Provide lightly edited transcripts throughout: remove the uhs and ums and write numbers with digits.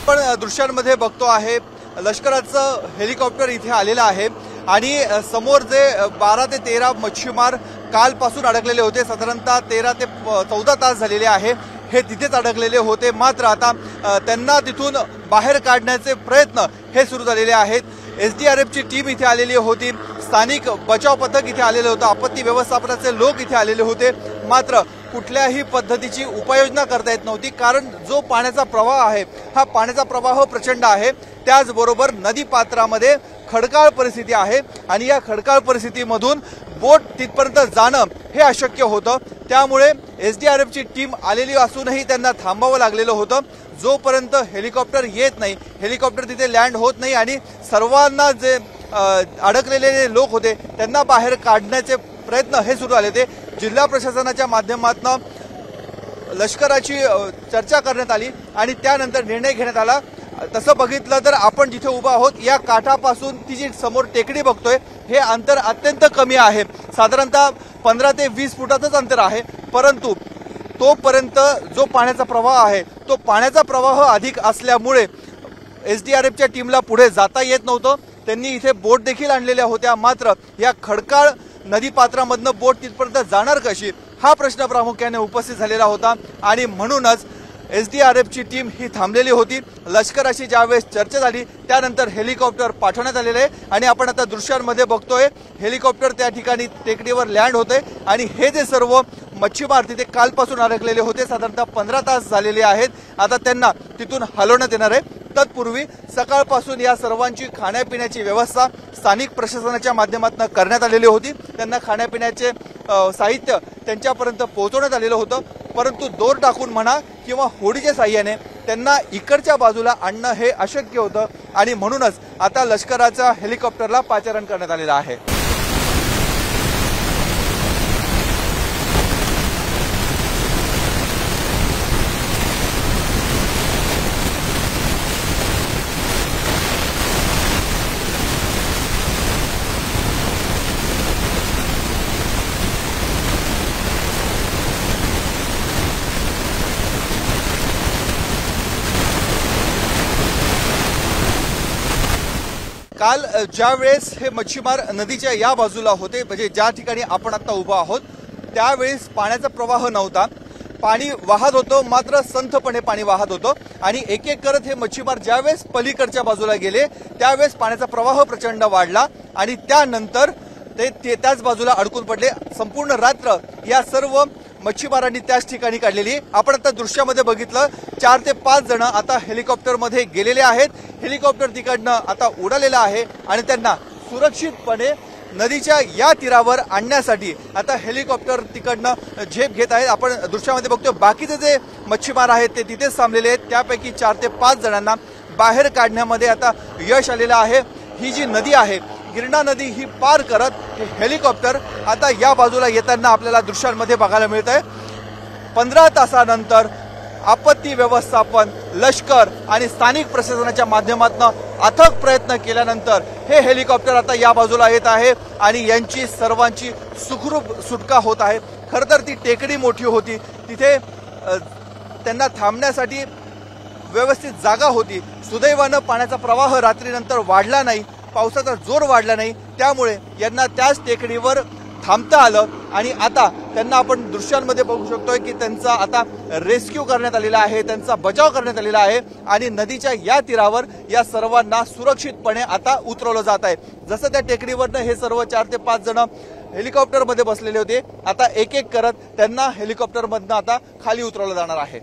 आपण दृश्यांमध्ये बघतो आहे लष्कराचं हेलिकॉप्टर इथे आलेलं आहे आणि समोर जे 12 ते 13 मच्छीमार कालपासून अडकलेले होते, साधारणतः 13 ते 14 तास झालेले आहे हे तिथेच अडकलेले होते। मात्र आता त्यांना तिथून बाहेर काढण्याचे प्रयत्न हे सुरू झालेले आहेत। एसडीआरएफची टीम इथे आलेली होती, स्थानिक बचाव पथक इथे आलेले होते, आपत्ती व्यवस्थापनाचे लोक इथे आलेले होते। मात्र कुठल्याही पद्धतीची उपाययोजना करता येत नव्हती, कारण जो पाण्याचा प्रवाह आहे हा पाण्याचा प्रवाह प्रचंड आहे। त्याचबरोबर नदी पात्रामध्ये खडकाळ परिस्थिती आहे आणि या खडकाळ परिस्थितीमधून बोट तिथपर्यंत जाणं हे अशक्य होतं। त्यामुळे एसडीआरएफची टीम आलेली असूनही त्यांना थांबावं लागलेलं होतं। जोपर्यंत हेलिकॉप्टर येत नाही, हेलिकॉप्टर तिथे लँड होत नाही आणि सर्वांना जे अडकलेले लोक होते त्यांना बाहेर काढण्याचे प्रयत्न हे सुरू झाले होते। जिल्हा प्रशासनाच्या माध्यमातून लष्कराची चर्चा करण्यात आली आणि त्यानंतर निर्णय घेण्यात आला। तसं बघितलं तर आपण जिथे उभा आहोत या काठापासून ती जी समोर टेकडी बघतोय हे अंतर अत्यंत कमी आहे, साधारणतः 15 ते 20 फुटाचंच अंतर आहे। परंतु तोपर्यंत जो पाण्याचा प्रवाह आहे तो पाण्याचा प्रवाह अधिक असल्यामुळे एसडीआरएफच्या टीमला पुढे जाता येत नव्हतं। त्यांनी इथे बोट देखील आणलेल्या होत्या, मात्र या खडकाळ नदी पात्रामधनं बोट तिथपर्यंत जाणार कशी हा प्रश्न प्रामुख्याने उपस्थित झालेला होता आणि म्हणूनच एसडीआरएफची टीम ही थांबलेली होती। लष्कराशी ज्यावेळेस चर्चा झाली त्यानंतर हेलिकॉप्टर पाठवण्यात आलेले आहे आणि आपण आता दृश्यांमध्ये बघतोय हेलिकॉप्टर त्या ठिकाणी टेकडीवर लँड होते आणि हे जे सर्व मच्छीमार तिथे कालपासून अडकलेले होते, साधारणतः 15 तास झालेले आहेत, आता त्यांना तिथून हलवण्यात येणार आहे। तत्पूर्वी सकाळपासून या सर्वांची खाण्यापिण्याची व्यवस्था स्थानिक प्रशासनाच्या माध्यमातून करण्यात आलेली होती। त्यांना खाण्यापिण्याचे साहित्य त्यांच्यापर्यंत पोहोचवण्यात आलेलं होतं, परंतु दोर टाकून म्हणा किंवा होडीच्या साह्याने त्यांना इकडच्या बाजूला आणणं हे अशक्य होतं आणि म्हणूनच आता लष्कराच्या हेलिकॉप्टरला पाचारण करण्यात आलेलं आहे। काल ज्यावेळेस हे मच्छीमार नदीच्या या बाजूला होते, म्हणजे ज्या ठिकाणी आपण आता उभा आहोत त्यावेळेस पाण्याचा प्रवाह नव्हता, पाणी वाहत होतं, मात्र संथपणे पाणी वाहत होतं आणि एक एक करत हे मच्छीमार ज्यावेळेस पलीकडच्या बाजूला गेले त्यावेळेस पाण्याचा प्रवाह प्रचंड वाढला आणि त्यानंतर ते त्याच बाजूला अडकून पडले। संपूर्ण रात्र या सर्व मच्छीमारांनी त्याच ठिकाणी काढलेली। आपण आता दृश्यामध्ये बघितलं 4 ते 5 जण आता हेलिकॉप्टरमध्ये गेलेले आहेत। हेलिकॉप्टर तिकडनं आता उडालेलं आहे आणि त्यांना सुरक्षितपणे नदीच्या या तीरावर आणण्यासाठी आता हेलिकॉप्टर तिकडनं झेप घेत आहेत। आपण दृश्यामध्ये बघतो बाकीचे जे मच्छीमार आहेत ते तिथेच थांबलेले आहेत। त्यापैकी 4 ते 5 जणांना बाहेर काढण्यामध्ये आता यश आलेलं आहे। ही जी नदी आहे गिरणा नदी ही पार करत हे हेलिकॉप्टर आता या बाजूला येताना आपल्याला दृश्यांमध्ये बघायला मिळत आहे। 15 तासानंतर आपत्ती व्यवस्थापन, लष्कर आणि स्थानिक प्रशासनाच्या माध्यमातून अथक प्रयत्न केल्यानंतर हे हेलिकॉप्टर आता या बाजूला येत आहे आणि यांची सर्वांची सुखरूप सुटका होत आहे। खरं तर ती टेकडी मोठी होती, तिथे त्यांना थांबण्यासाठी व्यवस्थित जागा होती। सुदैवानं पाण्याचा प्रवाह रात्रीनंतर वाढला नाही, पावसाचा जोर वाढला नाही, त्यामुळे यांना त्याच टेकडीवर थांबता आलं आणि आता त्यांना आपण दृश्यांमध्ये बघू शकतोय की त्यांचा आता रेस्क्यू करण्यात आलेला आहे, त्यांचा बचाव करण्यात आलेला आहे आणि नदीच्या या तीरावर या सर्वांना सुरक्षितपणे आता उतरवलं जात आहे। जसं त्या टेकडीवरनं हे सर्व 4 ते 5 जण हेलिकॉप्टरमध्ये बसलेले होते, आता एक एक करत त्यांना हेलिकॉप्टरमधनं आता खाली उतरवलं जाणार आहे।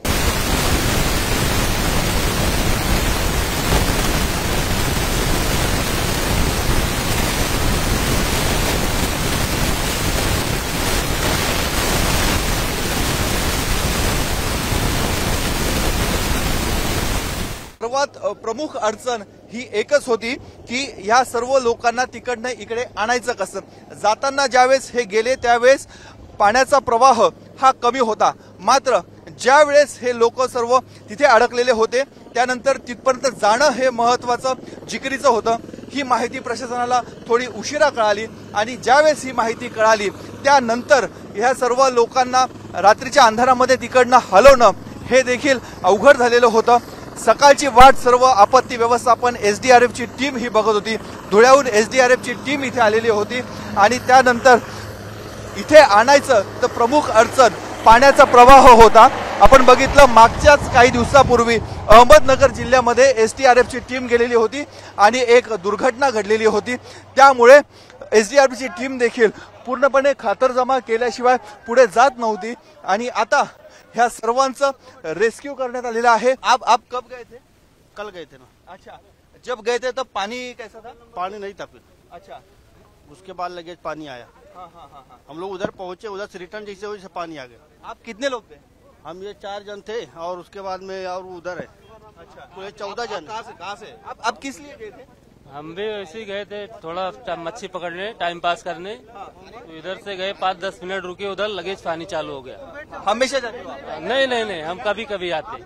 सर्वात प्रमुख अडचण ही एकच होती की ह्या सर्व लोकांना तिकडनं इकडे आणायचं कसं। जाताना ज्यावेळेस हे गेले त्यावेळेस पाण्याचा प्रवाह हा कमी होता, मात्र ज्यावेळेस हे लोक सर्व तिथे अडकलेले होते त्यानंतर तिथपर्यंत जाणं हे महत्त्वाचं जिकिरीचं होतं। ही माहिती प्रशासनाला थोडी उशिरा कळाली आणि ज्यावेळेस ही माहिती कळाली त्यानंतर ह्या सर्व लोकांना रात्रीच्या अंधारामध्ये तिकडनं हलवणं हे देखील अवघड झालेलं होतं। सकाळची वाट सर्व आपत्ती व्यवस्थापन एसडीआरएफची टीम ही बघत होती। धुळ्याहून एसडीआरएफची टीम इथे आलेली होती आणि त्यानंतर इथे आणायचं तर प्रमुख अडचण पाण्याचा प्रवाह होता। आपण बघितलं मागच्याच काही दिवसापूर्वी अहमदनगर जिल्ह्यामध्ये एसडीआरएफची टीम गेलेली होती आणि एक दुर्घटना घडलेली होती। त्यामुळे एसडीआरएफची टीम देखील पूर्णपणे खातरजमा केल्याशिवाय पुढे जात नव्हती आणि आता ह्या सर्वांचं रेस्क्यू करण्यात आलेलं आहे। आप कब गए थे? कल गए थे ना। अच्छा, जब गए थे तब पानी कैसा था? पानी नहीं था फिर। अच्छा, उसके बाद लगेज पानी आया। हाँ हाँ हाँ हाँ। हम लोग उधर पहुंचे, उधर से रिटर्न जैसे वैसे पानी आ गया। आप कितने लोग थे? हम ये 4 जन थे और उसके बाद में और उधर है अच्छा, पूरे 14 जन। कहाँ से आप किस लिए गए थे? हम भी वैसे ही गए थे, थोड़ा मच्छी पकड़ने, टाइम पास करने। तो इधर से गए 5-10 मिनट रुके, उधर लगेज पानी चालू हो गया। हमेशा जाते हो आप? नहीं, हम कभी कभी आते।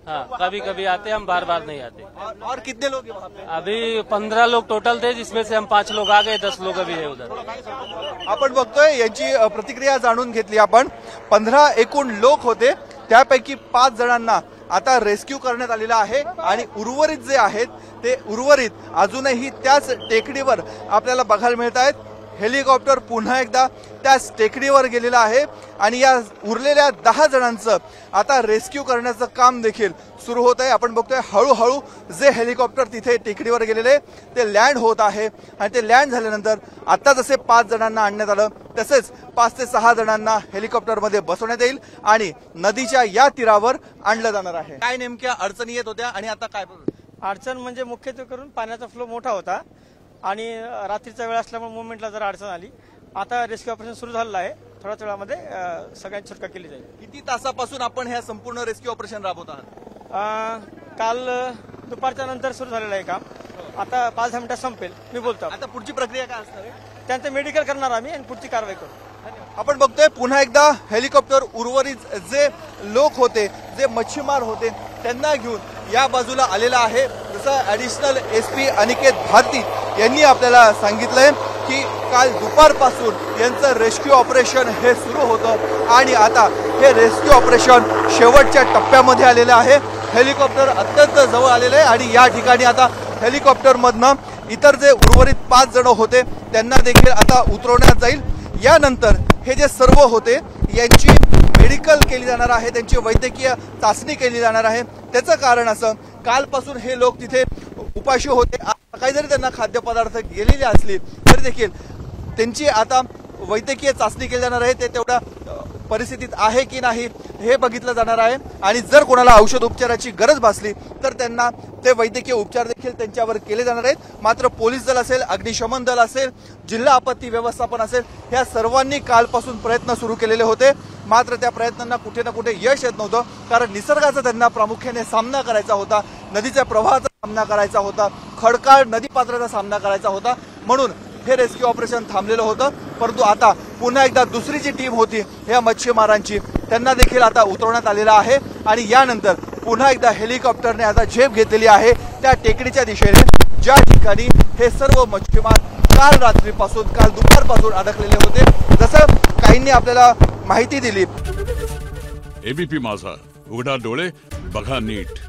हाँ, कभी कभी आते, हम बार बार नहीं आते। और कितने लोग हैं वहाँ पे? अभी 15 लोग टोटल थे, जिसमें से हम 5 लोग आ गए, 10 लोग अभी है उधर। आपण बघतोय यांची प्रतिक्रिया जाणून घेतली आपण। 15 एकूण लोक होते, त्यापैकी 5 जणांना आता रेस्क्यू करण्यात आलेला आहे आणि उर्वरित जे आहेत ते उर्वरित अजूनही त्याच टेकडीवर आपल्याला बघायला मिळत आहेत। हेलिकॉप्टर पुन्हा एकदा त्याच टेकडीवर गेलेला आहे आणि या उरलेल्या 10 जणांचं आता रेस्क्यू करण्याचं काम देखील सुरू होत आहे। आपण बघतोय हळूहळू जे हेलिकॉप्टर तिथे टेकडीवर गेलेले ते लँड होत आहे आणि ते लँड झाल्यानंतर आता जसे 5 जणांना आणण्यात आलं तसेच 5 ते 6 जणांना हेलिकॉप्टरमध्ये बसवण्यात येईल आणि नदीच्या या तीरावर आणलं जाणार आहे। काय नेमक्या अडचणी येत होत्या आणि आता काय? अडचण म्हणजे मुख्यत्वे करून पाण्याचा फ्लो मोठा होता आणि रात्रीचा वेळ असल्यामुळे मुवमेंटला जरा अडचण आली। आता रेस्क्यू ऑपरेशन सुरू झालेलं आहे, थोड्याच वेळामध्ये सगळ्यांची सुटका केली जाईल। किती तासापासून आपण हे संपूर्ण रेस्क्यू ऑपरेशन राबवत आहात? काल दुपारच्या नंतर सुरू झालेलं आहे काम, आता 5 मिनिटात संपेल। मी बोलतो आता पुढची प्रक्रिया काय असणार आहे? त्यांचं मेडिकल करणार आम्ही आणि पुढची कारवाई करू। आपण बघतोय पुन्हा एकदा हेलिकॉप्टर उर्वरित जे लोक होते, जे मच्छीमार होते त्यांना घेऊन या बाजूला आलेला आहे। जसं ऍडिशनल एसपी अनिकेत भारती यांनी आपल्याला सांगितलंय की काल दुपारपासून यांचं रेस्क्यू ऑपरेशन हे सुरू होतं आणि आता हे रेस्क्यू ऑपरेशन शेवटच्या टप्प्यामध्ये आलेलं आहे। हेलिकॉप्टर अत्यंत जवळ आलेलं आहे आणि या ठिकाणी आता हेलिकॉप्टरमधनं इतर जे उर्वरित 5 जण होते त्यांना देखील आता उतरवण्यात जाईल। यानंतर हे जे सर्व होते यांची मेडिकल केली जाणार आहे, त्यांची वैद्यकीय चाचणी केली जाणार आहे। त्याचं कारण असं कालपासून हे लोक तिथे उपाशी होते। काही जरी त्यांना खाद्यपदार्थ गेलेले असले तरी देखील त्यांची आता वैद्यकीय चाचणी केली जाणार आहे। ते तेवढ्या परिस्थितीत आहे की नाही हे बघितलं जाणार आहे आणि जर कोणाला औषध उपचाराची गरज भासली तर त्यांना ते वैद्यकीय उपचार देखील त्यांच्यावर केले जाणार आहेत। मात्र पोलीस दल असेल, अग्निशमन दल असेल, जिल्हा आपत्ती व्यवस्थापन असेल, या सर्वांनी कालपासून प्रयत्न सुरू केलेले होते। मात्र त्या प्रयत्नांना कुठे ना कुठे यश येत नव्हतं, कारण निसर्गाचा त्यांना प्रामुख्याने सामना करायचा होता, नदीच्या प्रवाहाचा सामना करायचा होता, खडकाळ नदीपात्राचा सामना करायचा होता। म्हणून हे रेस्क्यू ऑपरेशन थांबलेलं होतं। परंतु आता पुन्हा एकदा दुसरी जी टीम होती या मच्छीमारांची त्यांना देखील आता उतरवण्यात आलेलं आहे आणि यानंतर पुन्हा एकदा हेलिकॉप्टरने आता झेप घेतलेली आहे त्या टेकडीच्या दिशेने, ज्या ठिकाणी हे सर्व मच्छीमार काल रात्रीपासून, काल दुपारपासून अडकलेले होते। जसं काहींनी आपल्याला माहिती दिली। एबीपी माझा, उघडा डोळे बघा नीट।